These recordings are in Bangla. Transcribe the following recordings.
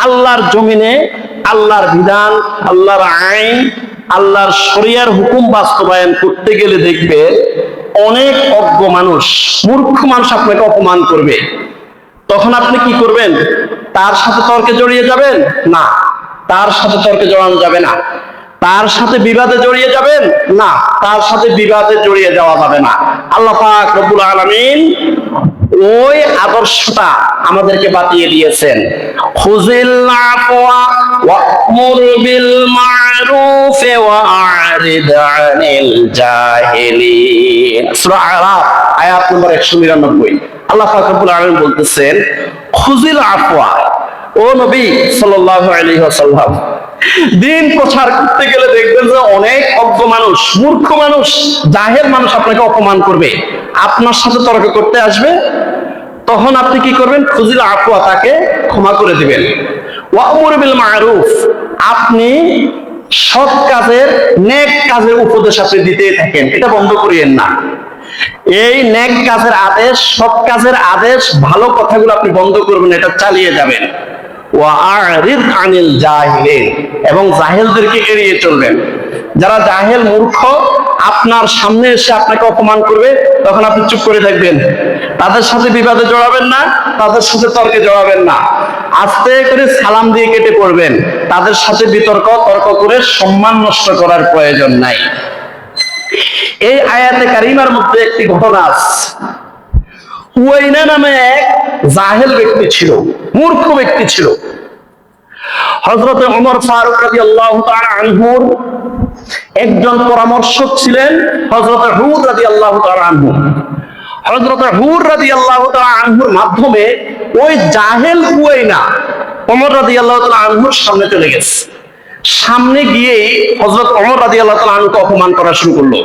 আল্লাহর জমিনে আল্লাহর বিধান, আল্লাহর আইন, আল্লাহর শরিয়ার হুকুম বাস্তবায়ন করতে গেলে দেখবে অনেক অজ্ঞ মানুষ, মূর্খ মানুষ আপনাকে অপমান করবে। তখন আপনি কি করবেন? তার সাথে তর্কে জড়িয়ে যাবেন? না, তার সাথে তর্কে জড়ানো যাবে না। তার সাথে বিবাদে জড়িয়ে যাবেন? না, তার সাথে বিবাদে জড়িয়ে যাওয়া যাবে না। আল্লাহ পাক রব্বুল আলামিন ওই আদর্শটা আমাদেরকে বাতিয়ে দিয়েছেন। খুযিল আফওয়া ওয়া'মুর বিল মা'রুফ ওয়া আ'রিদ আনিল জাহিলিন। সূরা আরাফ আয়াত নম্বর 199। আল্লাহ পাক রব্বুল আলামিন বলতেছেন, খুযিল আফওয়া, ও নবী সাল্লাল্লাহু আলাইহি ওয়াসাল্লাম, দিন প্রচার করতে গেলে দেখবেন যে অনেক অজ্ঞ মানুষ, মূর্খ মানুষ, জাহেল মানুষ আপনাকে অপমান করবে, আপনার সাথে তর্ক করতে আসবে। তখন আপনি কি করবেন? খুযিল আফওয়া, তাকে ক্ষমা করে দিবেন। ওয়া'মুর বিল মা'রুফ, আপনি সৎ কাজের, নেক কাজের উপদেশ আপনি দিতেই থাকেন, এটা বন্ধ করিয়েন না। এই নেক কাজের আদেশ, সৎ কাজের আদেশ, ভালো কথাগুলো আপনি বন্ধ করবেন, এটা চালিয়ে যাবেন। ওয়া আ'রিদ আনিল জাহিলিন, এবং জাহেলদেরকে এড়িয়ে চলবেন। যারা জাহেল, মূর্খ, আপনার সামনে এসে আপনাকে অপমান করবে, তখন আপনি চুপ করে থাকবেন। তাদের সাথে বিবাদে জড়াবেন না, তাদের সাথে তর্কে জড়াবেন না, আস্তে করে সালাম দিয়ে কেটে পড়বেন। তাদের সাথে তর্ক করে সম্মান নষ্ট করার প্রয়োজন নাই। এই আয়াতে কারিমার মধ্যে একটি ঘটনা আছে। উয়াইনা নামে এক জাহেল ব্যক্তি ছিল, মূর্খ ব্যক্তি ছিল। হযরত ওমর ফারুক রাদিয়াল্লাহু তাআলা আনহুর একজন পরামর্শক ছিলেন হযরত হুর রাদিয়াল্লাহু তাআলা আনহু। হযরত হুর রাদিয়াল্লাহু তাআলা আনহুর মাধ্যমে ওই জাহেল উয়াইনা ওমর রাদিয়াল্লাহু তাআলা আনহুর সামনে চলে গেছে। সামনে গিয়েই হযরত ওমর রাদিয়াল্লাহু তাআলা আনহুকে অপমান করা শুরু করলো।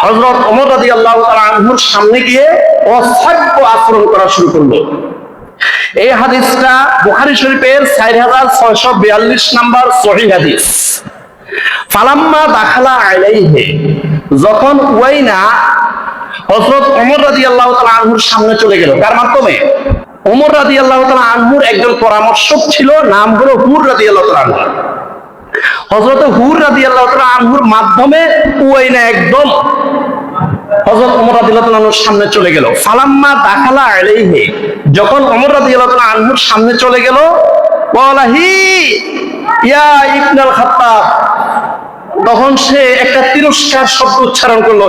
হযরত ওমর রাদিয়াল্লাহু তাআলা আনহুর সামনে গিয়ে অসভ্য আচরণ করা শুরু করলো। এই হাদিসটা বুখারী শরীফের 4642 নম্বর সহিহ হাদিস। ফালাম্মা দাখালা আলাইহি, যখন উয়াইনা হযরত ওমর রাদিয়াল্লাহু তাআলা আনহুর সামনে চলে গেল, কার মাধ্যমে? ওমর রাদিয়াল্লাহু তাআলা আনহুর একজন পরামর্শক ছিল, নাম হলো হুর রাদিয়াল্লাহু তাআলা আনহু। হযরত হুর রাদিয়াল্লাহু তাআলা আনহুর মাধ্যমে উয়াইনা একদম হযরত ওমর রাদিয়াল্লাহু তাআলা আনহুর সামনে চলে গেল। ফালাম্মা দাখালা আলাইহি, যখন ওমর রাদিয়াল্লাহু তাআলা আনহুর সামনে চলে গেল, ওয়ালাহি ইয়া ইবনুল খাত্তাব, তখন সে একটা তিরস্কার শব্দ উচ্চারণ করলো,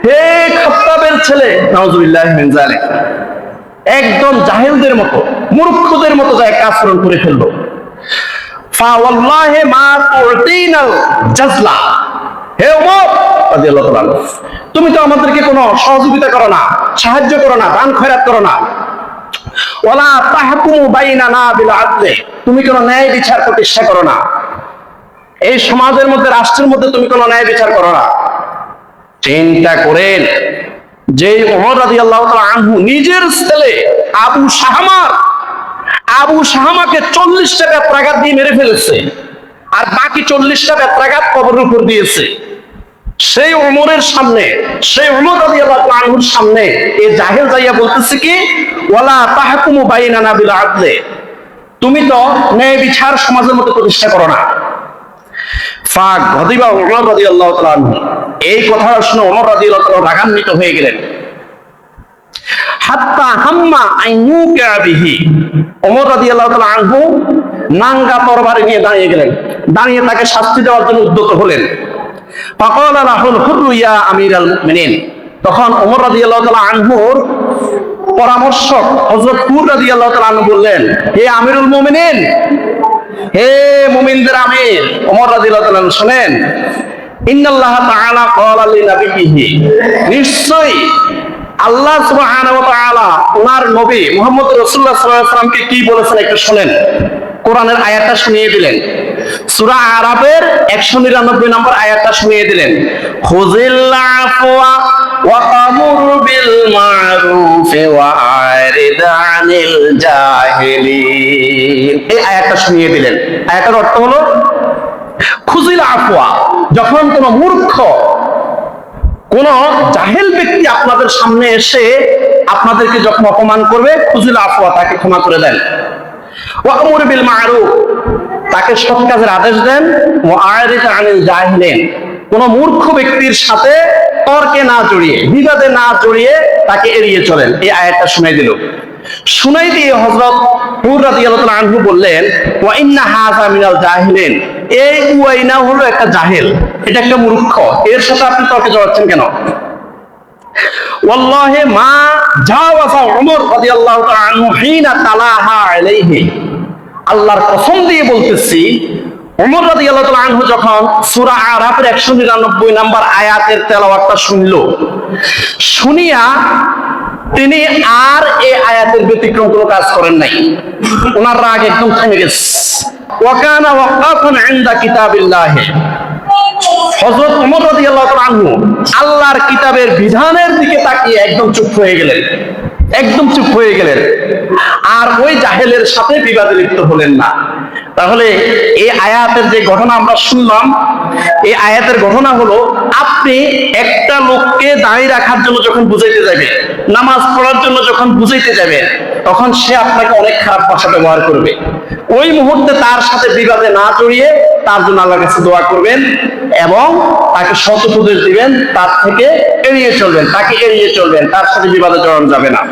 হে খাত্তাবের ছেলে। নাউযুবিল্লাহি মিন যালিক। একদম জাহেলদের মতো, মূর্খদের মতো যা একটা আচরণ করে ফেললো। ফা ওয়াল্লাহি মা তু'তিনাল জাজলা, হে ওমর রাদিয়াল্লাহু তাআলা, তুমি তো আমাদেরকে কোনো সহযোগিতা করো না, সাহায্য করো না, দান খয়রাত করো না। ওয়ালা তাহকুমু বাইনানা বিল আদলি, তুমি কোনো ন্যায় বিচার প্রতিষ্ঠা করো না। এই সমাজের মধ্যে, রাষ্ট্রের মধ্যে তুমি কোনো ন্যায় বিচার করো না। চিন্তা করেন, যে ওমর রাদিয়াল্লাহু তাআলা আনহু নিজের ছেলে আবু শাহামাকে 40টা বেত্রাঘাত দিয়ে মেরে ফেলেছে, আর বাকি 40টা বেত্রাঘাত কবরের উপর দিয়েছে। সেই ওমরের সামনে, সেই ওমর রাদিয়াল্লাহু তাআলা আনহুর সামনে এই জাহেল যাইয়া বলতেছে কি, ওয়ালা তাহকুমু বাইনানা বিল আদলি, তুমি তো ন্যায় বিচার সমাজের মধ্যে প্রতিষ্ঠা করো না। ফাগদিবা ওমর রাদিয়াল্লাহু তাআলা আনহু, এই কথা শুনে ওমর রাদিয়াল্লাহু তাআলা রাগান্বিত হয়ে গেলেন। হাত্তা হাম্মা আইয়ুকা বিহি, ওমর রাদিয়াল্লাহু তাআলা আনহু নাঙ্গা তরবারি নিয়ে দাঁড়িয়ে গেলেন, দাঁড়িয়ে তাকে শাস্তি দেওয়ার জন্য উদ্যত হলেন। ফাকালা লাহুল হুররু ইয়া আমিরাল মুমিনিন, তখন ওমর রাদিয়াল্লাহু তাআলা আনহুর পরামর্শক হযরত হুর রাদিয়াল্লাহু তাআলা আনহু বললেন, হে আমিরুল মুমিনিন, হে মুমিনদের আমির ওমর রাদিয়াল্লাহু তাআলা, শুনেন, ইন্নাল্লাহ তাআলা ক্বালা লিনাবিয়্যিহি, নিশ্চয়ই আল্লাহ সুবহানাহু ওয়া তাআলা ওনার নবী মুহাম্মদ রাসূলুল্লাহ সাল্লাল্লাহু আলাইহি ওয়াসাল্লামকে কি বলেছেন একটু শুনেন। কোরআনের আয়াতটা শুনিয়ে দিলেন, সূরা আরাফের 199 নম্বর আয়াতটা শুনিয়ে দিলেন। খুযিল আফওয়া ওয়া আমুর বিল মা'রুফ ওয়া আ'রিদ আনিল জাহিলিন, এই আয়াতটা শুনিয়ে দিলেন। আয়াতের অর্থ হলো, খুযিল আফওয়া, যখন কোন মূর্খ, কোন জাহেল ব্যক্তি আপনাদের সামনে এসে আপনাদেরকে যখন অপমান করবে, খুযিল আফওয়া, তাকে ক্ষমা করে দেন। ওয়া'মুর বিল মা'রুফ, তাকে সৎ কাজের আদেশ দেন। ওয়া'রিদ আনিল জাহিলিন, কোন মূর্খ ব্যক্তির সাথে তর্কে না জড়িয়ে, বিবাদে না জড়িয়ে তাকে এড়িয়ে চলেন। এই আয়াতটা শুনাই দিল। শুনাই দিয়ে হযরত হুর রাদিয়াল্লাহু তাআলা আনহু বললেন, ওয়া ইন্না হাযা মিনাল জাহিলিন, এই উয়াইনা হলো একটা জাহেল, এটা একটা মূর্খ, এর সাথে আপনি তর্কে জড়াচ্ছেন কেন? ওয়াল্লাহি মা জাওয়াজা উমর রাদিয়াল্লাহু তাআলা আনহু হিনা তালাহা আলাইহি, আল্লাহর কসম দিয়ে বলতেছি, ওমর রাদিয়াল্লাহু তাআলা আনহু যখন সূরা আরাফের 199 নম্বর আয়াতের তেলাওয়াতটা শুনলো, শুনিয়া তিনি আর এই আয়াতের ব্যতিক্রম কোনো কাজ করেন নাই। ওনার রাগ একদম থেমে গেছে। ওয়া কানা ওয়াকাফান ইনদা কিতাবিল্লাহ, হযরত ওমর রাদিয়াল্লাহু তাআলা আনহু আল্লাহর কিতাবের বিধানের দিকে তাকিয়ে একদম চুপ হয়ে গেলেন, একদম চুপ হয়ে গেলেন, আর ওই জাহেলের সাথে বিবাদে লিপ্ত হলেন না। তাহলে এই আয়াতের যে ঘটনা আমরা শুনলাম, এই আয়াতের ঘটনা হলো, আপনি একটা লোককে দাঁড়িয়ে রাখার জন্য যখন বুঝাইতে যাবেন, নামাজ পড়ার জন্য যখন বুঝাইতে যাবেন, তখন সে আপনাকে অনেক খারাপ ভাষা ব্যবহার করবে। ওই মুহূর্তে তার সাথে বিবাদে না জড়িয়ে তার জন্য আল্লাহর কাছে দোয়া করবেন এবং তাকে সৎ উপদেশ দিবেন, তার থেকে এড়িয়ে চলবেন, তাকে এড়িয়ে চলবেন, তার সাথে বিবাদে জড়ানো যাবে না।